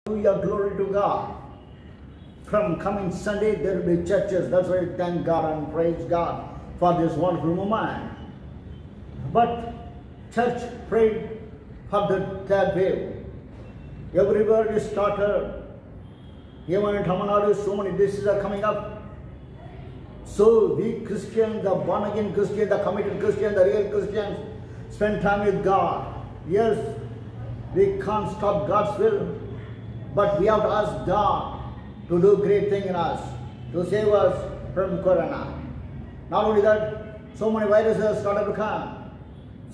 Hallelujah, glory to God. From coming Sunday, there will be churches. That's why thank God and praise God for this wonderful moment. But church prayed for the third wave. Everywhere is started. Even in Tamil Nadu, so many diseases are coming up. So we Christians, the born again Christians, the committed Christians, the real Christians, spend time with God. Yes, we can't stop God's will, but we have to ask God to do great thing in us, to save us from Corona. Not only that, so many viruses started to come.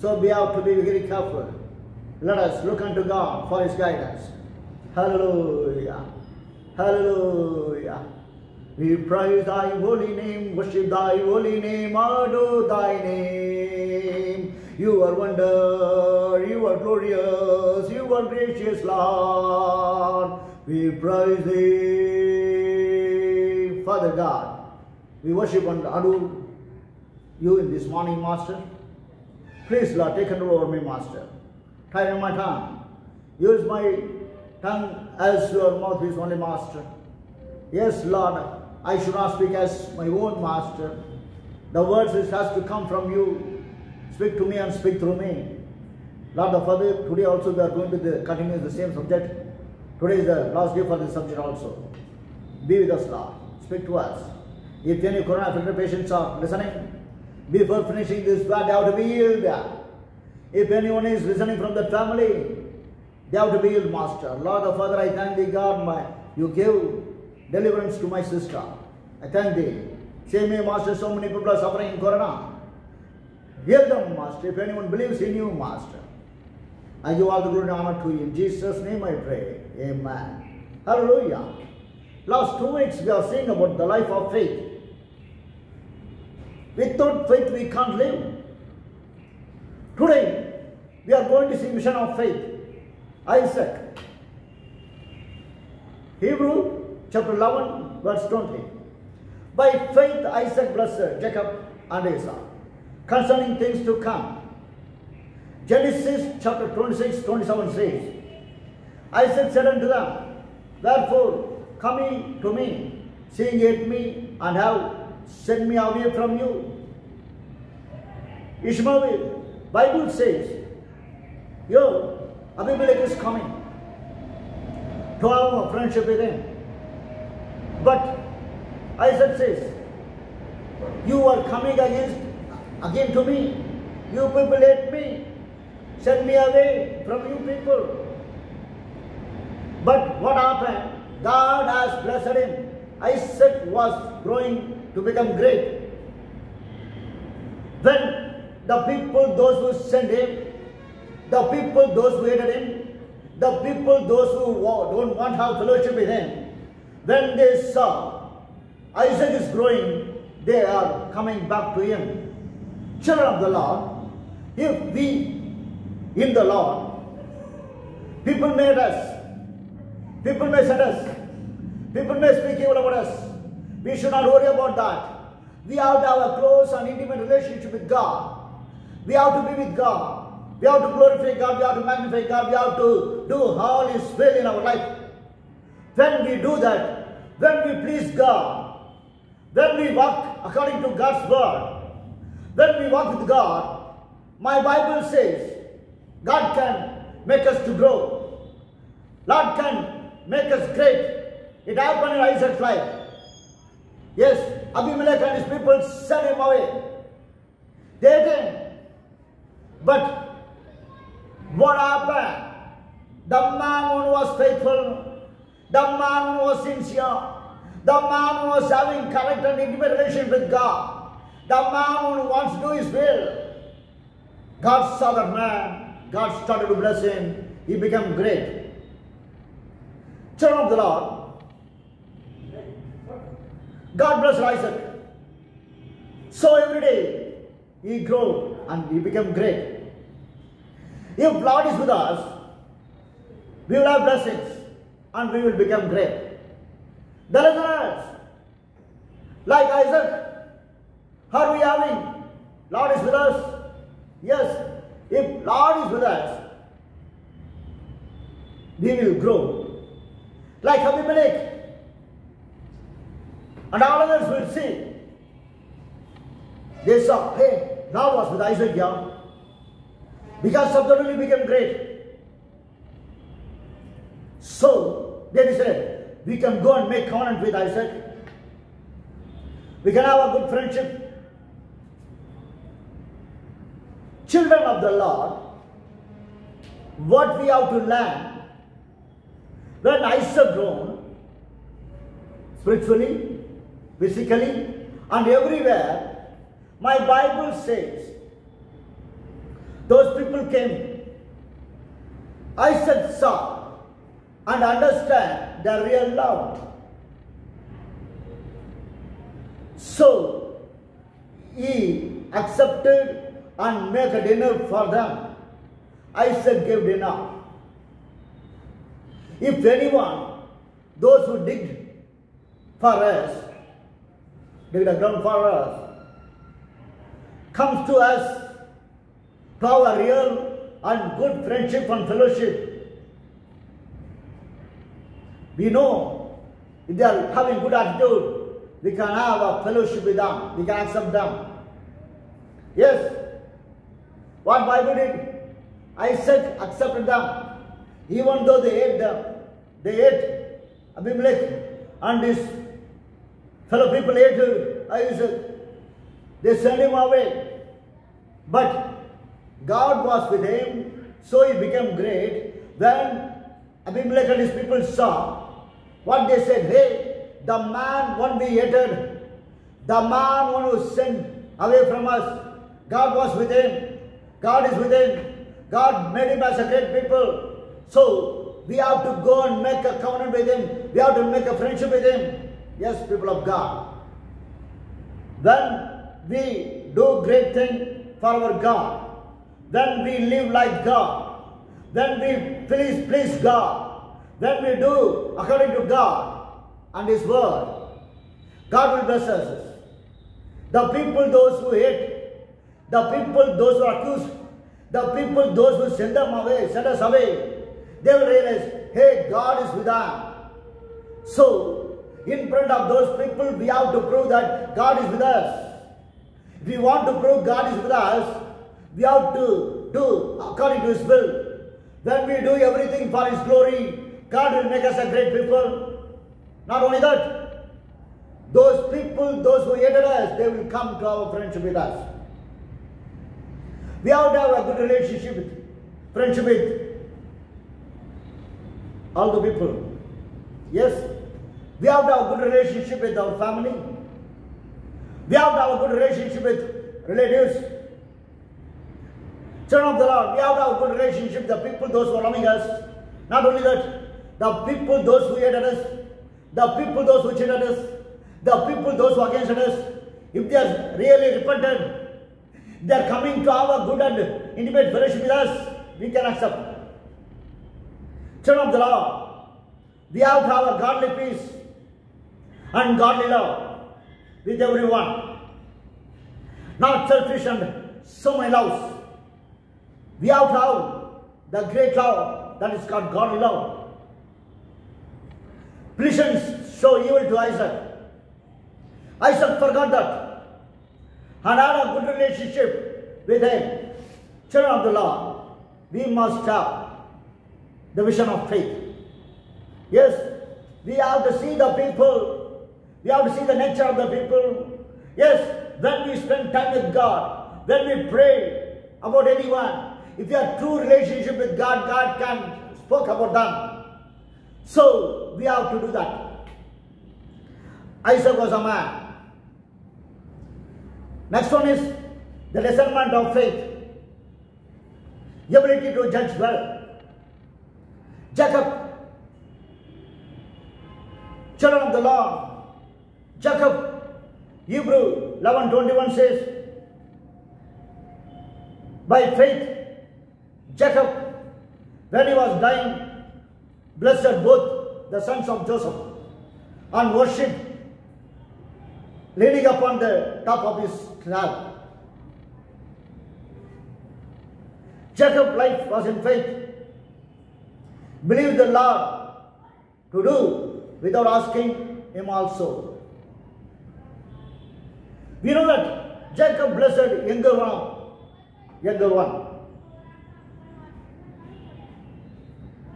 So we have to be very careful. Let us look unto God for His guidance. Hallelujah. Hallelujah. We praise Thy holy name, worship Thy holy name, adore Thy name. You are wonder, you are glorious, you are gracious, Lord. We praise Thee, Father God. We worship and adore You in this morning, Master. Please, Lord, take control over me, Master. Tie my tongue. Use my tongue as Your mouthpiece only, Master. Yes, Lord, I should not speak as my own Master. The words which has to come from You. Speak to me and speak through me. Lord the Father, today also we are going to continue the same subject. Today is the last day for this subject also. Be with us, Lord. Speak to us. If any corona affected patients are listening, before finishing this word, they have to be healed. If anyone is listening from the family, they have to be healed, Master. Lord the Father, I thank Thee, God, You give deliverance to my sister. I thank Thee. Say me, Master, so many people are suffering in corona. Heal them, Master. If anyone believes in You, Master, I give all the glory and honor to You. In Jesus' name I pray. Amen. Hallelujah. Last 2 weeks we are saying about the life of faith. Without faith we can't live. Today we are going to see mission of faith. Isaac. Hebrew chapter 11 verse 20. By faith Isaac blessed Jacob and Esau concerning things to come. Genesis chapter 26-27 says, Isaac said unto them, Wherefore come ye to me, seeing ye hate me, and have sent me away from you? Ishmael, Bible says, Yo, Abimelech is coming to have a friendship with him. But Isaac says, You are coming again to me. You people hate me. Send me away from you people. But what happened? God has blessed him. Isaac was growing to become great. When the people, those who sent him, the people, those who hated him, the people, those who don't want to have fellowship with him, when they saw Isaac is growing, they are coming back to him. Children of the Lord, if we in the Lord, people may hate us, people may set us, people may speak evil about us. We should not worry about that. We have to have a close and intimate relationship with God. We have to be with God. We have to glorify God. We have to magnify God. We have to do all His will in our life. When we do that, when we please God, when we walk according to God's word, when we walk with God, my Bible says, God can make us to grow. Lord can make us great. It happened in Isaac's life. Yes, Abimelech and his people sent him away. They hate him. But what happened? The man who was faithful, the man who was sincere, the man who was having correct and intimate relationship with God, the man who wants to do His will, God saw that man. God started to bless him. He became great. Children of the Lord, God blessed Isaac. So every day he grew and he became great. If Lord is with us, we will have blessings and we will become great. The listeners, like Isaac, are we having? Lord is with us. Yes. If Lord is with us, we will grow. like Abimelech. And all others will see. They saw, hey, God was with Isaac, yeah. Because suddenly became great. So they decided, we can go and make covenant with Isaac. We can have a good friendship. Children of the Lord, what we have to learn, when Isaac grown, spiritually, physically, and everywhere, my Bible says, those people came. Isaac saw and understand their real love. So, he accepted and make a dinner for them. Isaac gave dinner. If anyone, those who digged for us, digged a ground for us, comes to us to have a real and good friendship and fellowship, we know if they are having good attitude, we can have a fellowship with them, we can accept them. Yes, what Bible did? Isaac accepted them, even though they ate them. They ate Abimelech and his fellow people ate Isaac. They sent him away. But God was with him, so he became great. When Abimelech and his people saw, what they said, hey, the man won't be hated. The man one who sent away from us, God was with him. God is with him. God made him as a great people. So, we have to go and make a covenant with him. We have to make a friendship with him. Yes, people of God. When we do great things for our God, when we live like God, when we please God, when we do according to God and His word, God will bless us. The people, those who hate, the people, those who accuse, the people, those who send us away, they will realize, hey, God is with us. So, in front of those people, we have to prove that God is with us. If we want to prove God is with us, we have to do according to His will. When we do everything for His glory, God will make us a great people. Not only that, those people, those who hated us, they will come to our friendship with us. We have to have a good relationship, friendship with all the people. Yes, we have to have a good relationship with our family. We have to have a good relationship with relatives. Children of the Lord, we have to have a good relationship with the people, those who are loving us. Not only that, the people, those who hated us, the people, those who cheated us, the people, those who are against us, if they are really repented, they are coming to have a good and intimate fellowship with us, we can accept. Children of the Lord, we have to have a godly peace and godly love with everyone. Not selfish and so many loves. We have to have the great love that is called godly love. Philistines show evil to Isaac. Isaac forgot that and had a good relationship with him. Children of the Lord, we must have the vision of faith. Yes, we have to see the people. We have to see the nature of the people. Yes, when we spend time with God, when we pray about anyone, if you have true relationship with God, God can speak about them. So, we have to do that. Isaac was a man. Next one is the discernment of faith. The ability to judge well. Jacob, children of the Lord, Jacob, Hebrew 11:21 says, by faith, Jacob, when he was dying, blessed both the sons of Joseph and worshipped, leaning upon the top of his staff. Jacob's life was in faith. Believed the Lord to do without asking him also. We know that Jacob blessed younger one.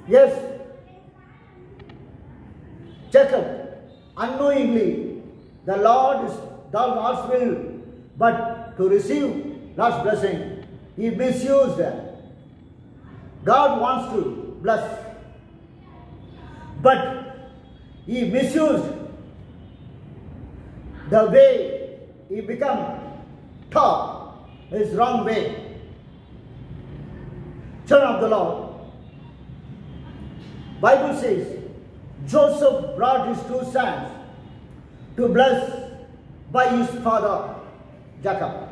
Yes, Jacob unknowingly the Lord's will, but to receive God's blessing, he misused them. God wants to bless, but he misused the way he become top is wrong way. Children of the Lord, Bible says Joseph brought his two sons to bless by his father Jacob.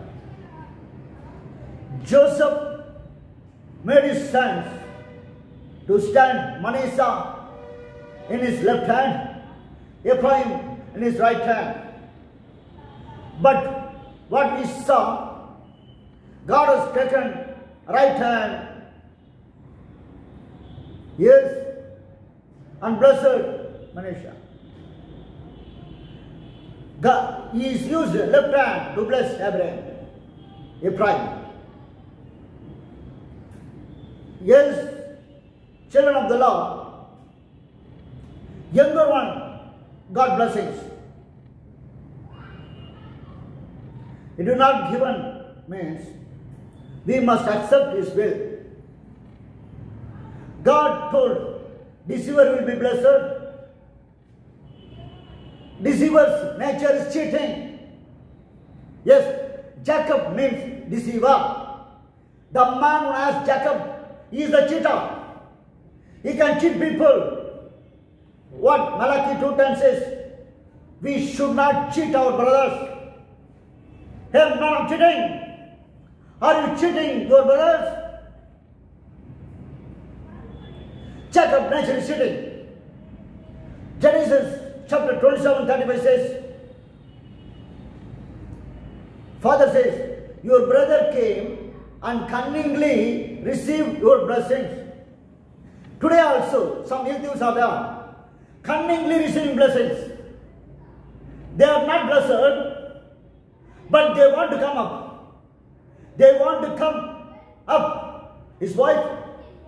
Joseph made his sons to stand Manasseh in his left hand, Ephraim in his right hand. But what we saw, God has taken right hand, yes, and blessed Manasseh. God, he is used left hand to bless Ephraim. Yes, children of the Lord, younger one got blessings. It is not given means we must accept his will. God told deceiver will be blessed. Deceiver's nature is cheating. Yes, Jacob means deceiver. The man who asked Jacob, he is a cheater. He can cheat people. What Malachi 2:10 says, we should not cheat our brothers. Hey, no, I'm cheating. Are you cheating your brothers? Jacob nature is cheating. Genesis chapter 27:35 says, Father says, your brother came and cunningly received your blessings. Today also, some Hindus are there, cunningly receiving blessings. They are not blessed, but they want to come up. They want to come up. His wife,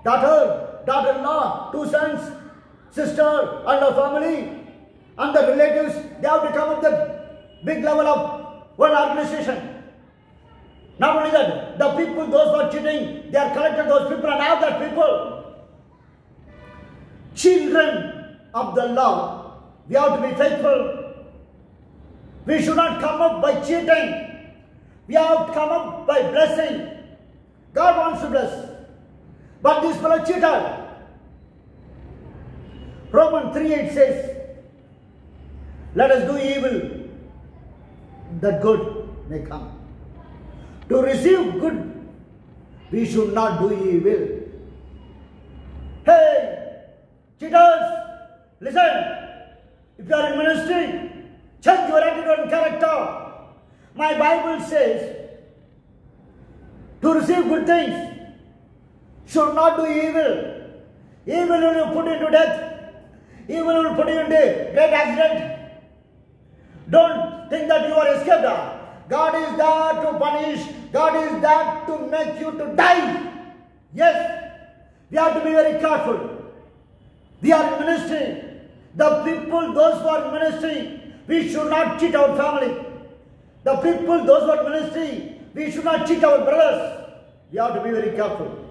daughter-in-law, two sons, sister, and her family, and the relatives, they have to come up the big level of one organization. Not only that, the people, those who are cheating, they are collected those people and have that people. Children of the Lord, we have to be faithful. We should not come up by cheating. We have to come up by blessing. God wants to bless. But this fellow cheated. Romans 3:8 says, let us do evil, that good may come. To receive good, we should not do evil. Hey, cheaters, listen. If you are in ministry, change your attitude and character. My Bible says, to receive good things, should not do evil. Evil will put you into death. Evil will put you into great accident. Don't think that you are escaped. God is there to punish. God is there to make you to die. Yes, we have to be very careful. We are in ministry. The people, those who are in ministry, we should not cheat our family. The people, those who are in ministry, we should not cheat our brothers. We have to be very careful.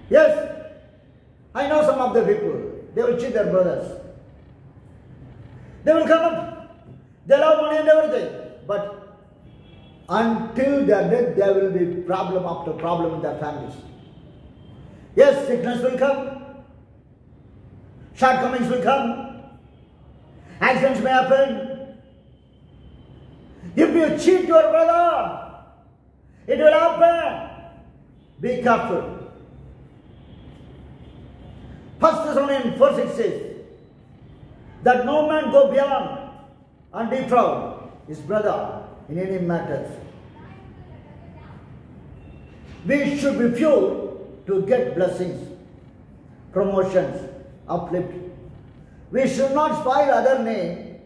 Yes, I know some of the people, they will cheat their brothers. They will come up. They love money and everything. But until their death, there will be problem after problem in their families. Yes, sickness will come. Shortcomings will come. Accidents may happen. If you cheat your brother, it will happen. Be careful. 1 Thessalonians 4:6 says that no man go beyond and defraud his brother in any matters. We should be pure to get blessings, promotions, uplift, We should not spoil other name.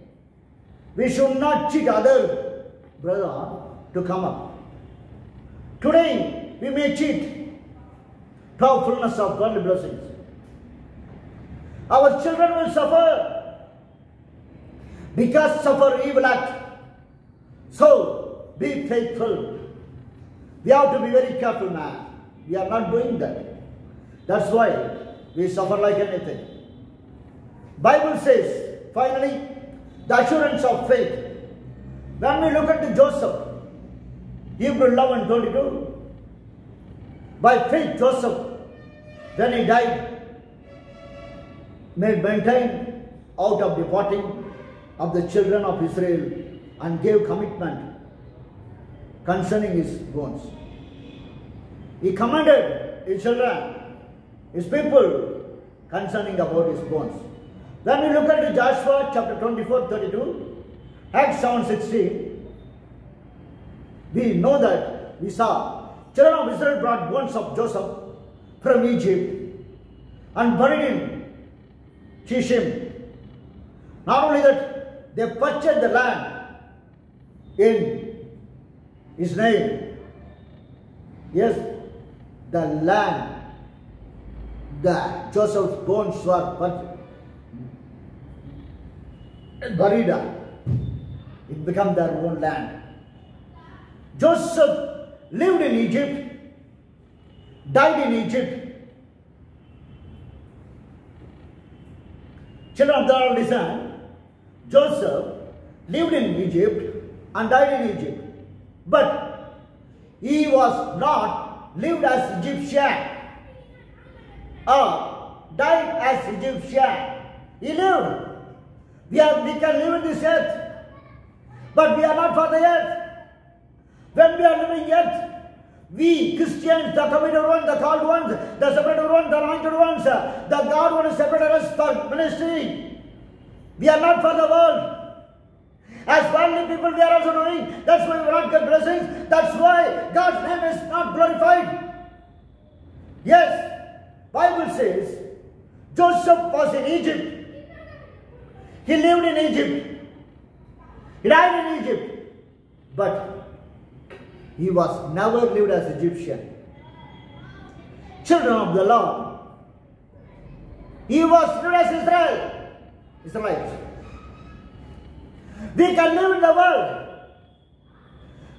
We should not cheat other brother to come up. Today we may cheat to have fullness of worldly blessings. Our children will suffer because suffer evil act. So be faithful. We have to be very careful, man. We are not doing that. That's why we suffer like anything. Bible says, finally, the assurance of faith. When we look at the Joseph, Hebrew 11:22, by faith Joseph, when he died, made maintain out of the parting of the children of Israel and gave commitment concerning his bones. He commanded his children, his people, concerning about his bones. When we look at Joshua chapter 24:32, Acts 7:16, we know that we saw children of Israel brought bones of Joseph from Egypt and buried in Shechem. Not only that, they purchased the land in his name. Yes, the land that Joseph's bones were buried on. It became their own land. Joseph lived in Egypt, died in Egypt. Children of the Lord, listen. Joseph lived in Egypt and died in Egypt. But he was not lived as Egyptian or died as Egyptian. He lived. We can live in this earth, but we are not for the earth. When we are living earth, we Christians, the committed ones, the called ones, the separated ones, the anointed ones, the God who has separated us for ministry. We are not for the world. As worldly people we are also doing. That's why we will not get blessings. That's why God's name is not glorified. Yes, Bible says Joseph was in Egypt. He lived in Egypt. He died in Egypt. But he was never lived as Egyptian. Children of the Lord. He was lived as Israel. Israelites. We can live in the world.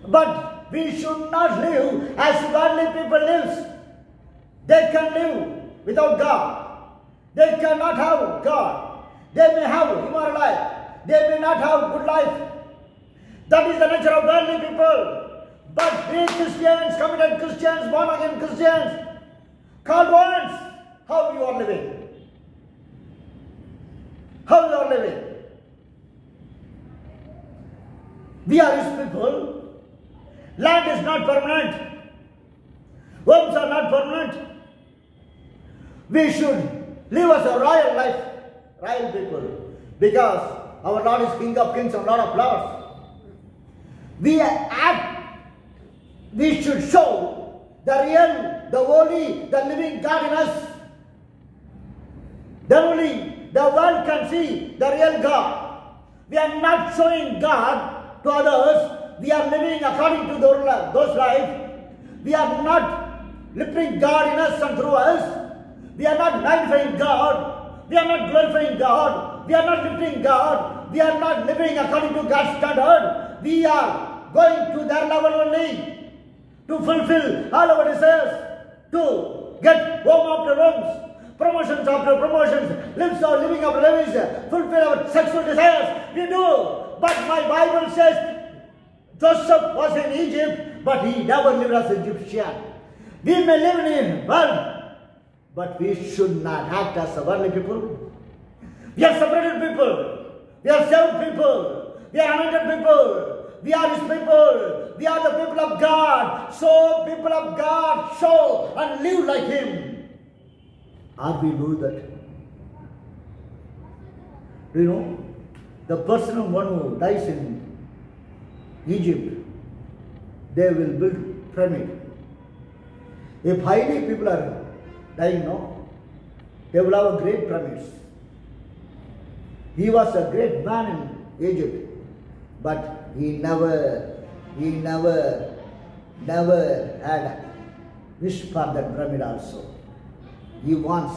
But we should not live as worldly people live. They can live without God. They cannot have God. They may have immoral life. They may not have good life. That is the nature of worldly people. But we Christians, committed Christians, born again Christians, called ones, how you are living? How you are living? We are His people. Land is not permanent. Homes are not permanent. We should live as a royal life. Royal people, because our Lord is King of Kings and Lord of Lords. We should show the real, the holy, the living God in us. Then only the world can see the real God. We are not showing God to others. We are living according to those lives. We are not lifting God in us and through us. We are not magnifying God. We are not glorifying God. We are not lifting God. We are not living according to God's standard. We are going to their level only to fulfill all our desires, to get home after homes, promotions after promotions, living after lives, fulfill our sexual desires. We do. But my Bible says Joseph was in Egypt, but he never lived as an Egyptian. We may live in the world, but we should not act as a worldly people. We are separated people. We are saved people. We are anointed people. We are His people. We are the people of God. So people of God show and live like Him. Are we do that? Do you know, the person who dies in Egypt, they will build pyramid. If highly people are dying, no, they will have a great pyramids. He was a great man in Egypt, but he never had wish for that pyramid also. He wants,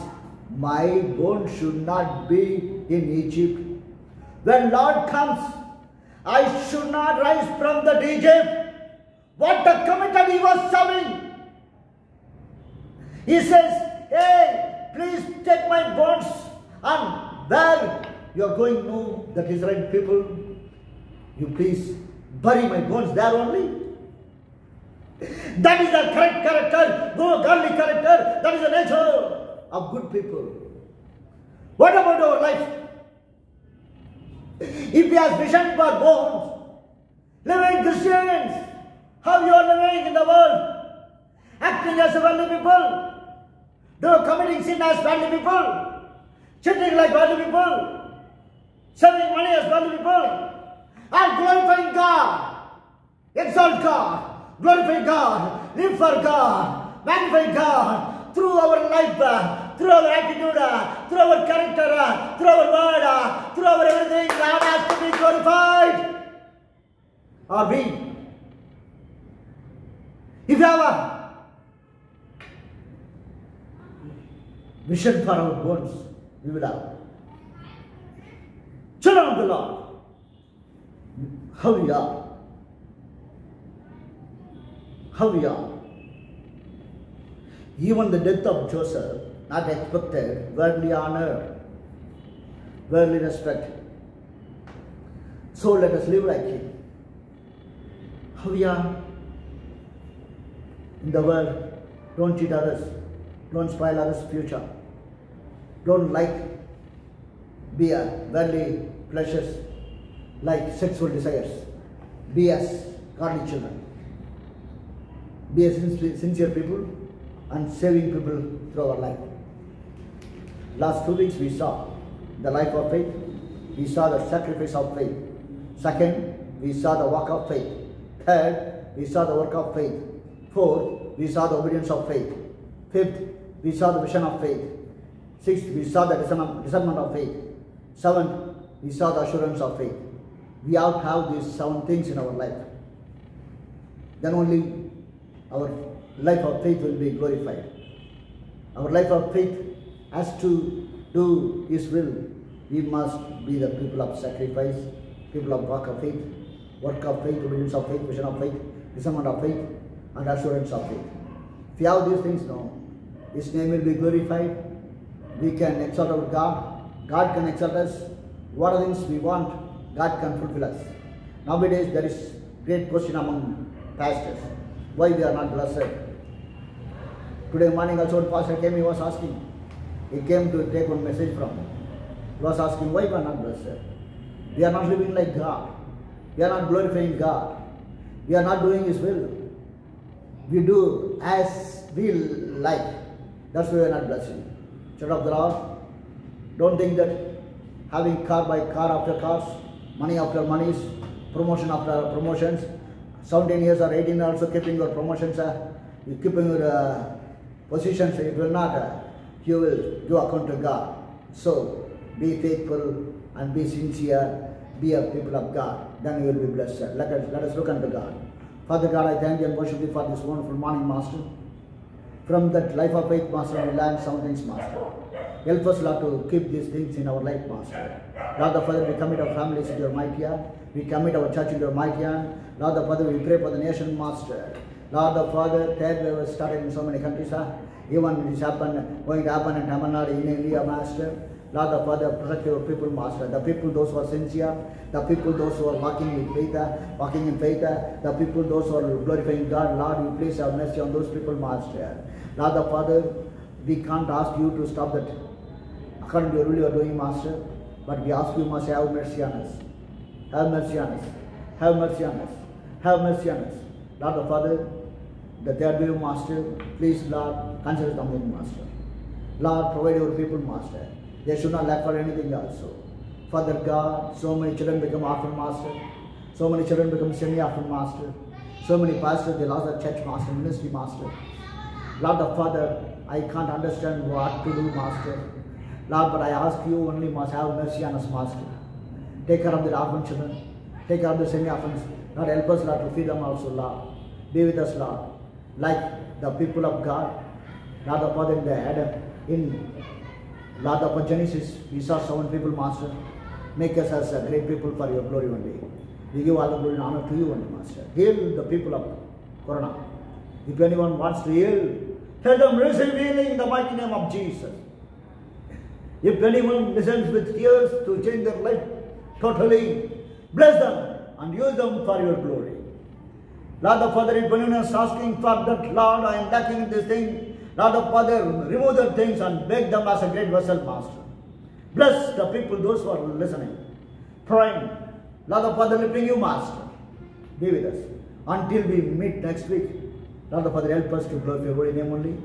my bones should not be in Egypt. When Lord comes, I should not rise from that Egypt. What a commitment he was serving. He says, hey, please take my bones, and where you are going to that Israel people, you please bury my bones there only. That is the correct character, no godly character. That is the nature of good people. What about our life? If we have vision for bones, living Christians, how you are living in the world, acting as a worldly people, committing sin as worldly people, cheating like worldly people, saving money as worldly people, and glorifying God, exalt God, glorify God, live for God, magnify God through our life, through our attitude, through our character, through our word, through our everything. God has to be glorified. Are we? If you have a vision for our bones, we will have. Children of the Lord, how we are. How we are. Even the death of Joseph, not expected, worldly honor, worldly respect. So let us live like him. How we are in the world. Don't cheat others. Don't spoil others' future. Don't be a worldly pleasures like sexual desires. Be as godly children. Be a sincere people and saving people through our life. Last 2 weeks we saw the life of faith. We saw the sacrifice of faith. Second, we saw the walk of faith. Third, we saw the work of faith. Fourth, we saw the obedience of faith. Fifth, we saw the vision of faith. Sixth, we saw the discernment of faith. Seventh, we saw the assurance of faith. We all have these 7 things in our life. Then only our life of faith will be glorified. Our life of faith has to do His will. We must be the people of sacrifice, people of work of faith, obedience of faith, vision of faith, discernment of faith, and assurance of faith. If you have these things now, His name will be glorified. We can exalt our God. God can exalt us. What are things we want, God can fulfill us. Nowadays there is great question among pastors. Why we are not blessed? Today morning also when pastor came, he was asking. He came to take one message from me. He was asking why we are not blessed. We are not living like God. We are not glorifying God. We are not doing His will. We do as we like. That's why we are not blessed. Children of the Lord, don't think that having car by car after cars, money after monies, promotion after promotions, 17 years or 18 also keeping your promotions, you keeping your positions, it will not, you will give account to God. So, be faithful and be sincere, be a people of God, then you will be blessed. Let us look unto God. Father God, I thank you and worship you for this wonderful morning, Master. From that life of faith, Master, we learn some things, Master. Help us, Lord, to keep these things in our life, Master. Lord the Father, we commit our families into your mighty hand. We commit our church into your mighty hand. Lord the Father, we pray for the nation, Master. Lord the Father, third wave has started in so many countries. Even it is going to happen in Tamil Nadu, in India, Master. Lord the Father, protect your people, Master. The people, those who are sincere. The people, those who are walking in faith. The people, those who are glorifying God. Lord, you please have mercy on those people, Master. Lord the Father, we can't ask you to stop that. According to your will you are doing, Master. But we ask you, Master, have mercy on us. Have mercy on us. Have mercy on us. Have mercy on us. Lord the Father, the third wave, Master, please, Lord, consider the moving, Master. Lord, provide your people, Master. They should not lack for anything also. Father God, so many children become orphan, Master. So many children become semi-orphan, Master. So many pastors, they lost their church, Master, ministry, Master. Lord the Father, I can't understand what to do, Master. Lord, but I ask you only must have mercy on us, Master. Take care of the orphan children. Take care of the semi-orphans. Lord, help us, Lord, to feed them also, Lord. Be with us, Lord. Like the people of God. Lord, the Father in the Adam, in Lord, of Genesis, we saw 7 people, Master. Make us as a great people for your glory one day. We give all the glory and honor to you one day, Master. Heal the people of Corona. If anyone wants to heal, let them receive healing in the mighty name of Jesus. If anyone listens with tears to change their life totally, bless them and use them for your glory. Lord the Father, if anyone is asking for that, Lord, I am lacking in this thing, Lord the Father, remove the things and make them as a great vessel, Master. Bless the people, those who are listening, praying. Lord the Father, lifting you, Master. Be with us. Until we meet next week, Lord the Father, help us to glorify your holy name only.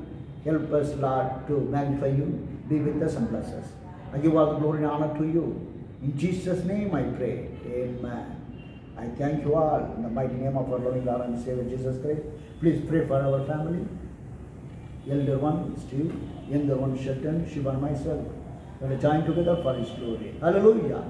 Help us, Lord, to magnify you. Be with us and bless us. I give all the glory and honor to you. In Jesus' name I pray. Amen. I thank you all in the mighty name of our loving Lord and Savior Jesus Christ. Please pray for our family. Elder one, Steve. Younger one, Shelton, Shiva and myself. We will join together for His glory. Hallelujah.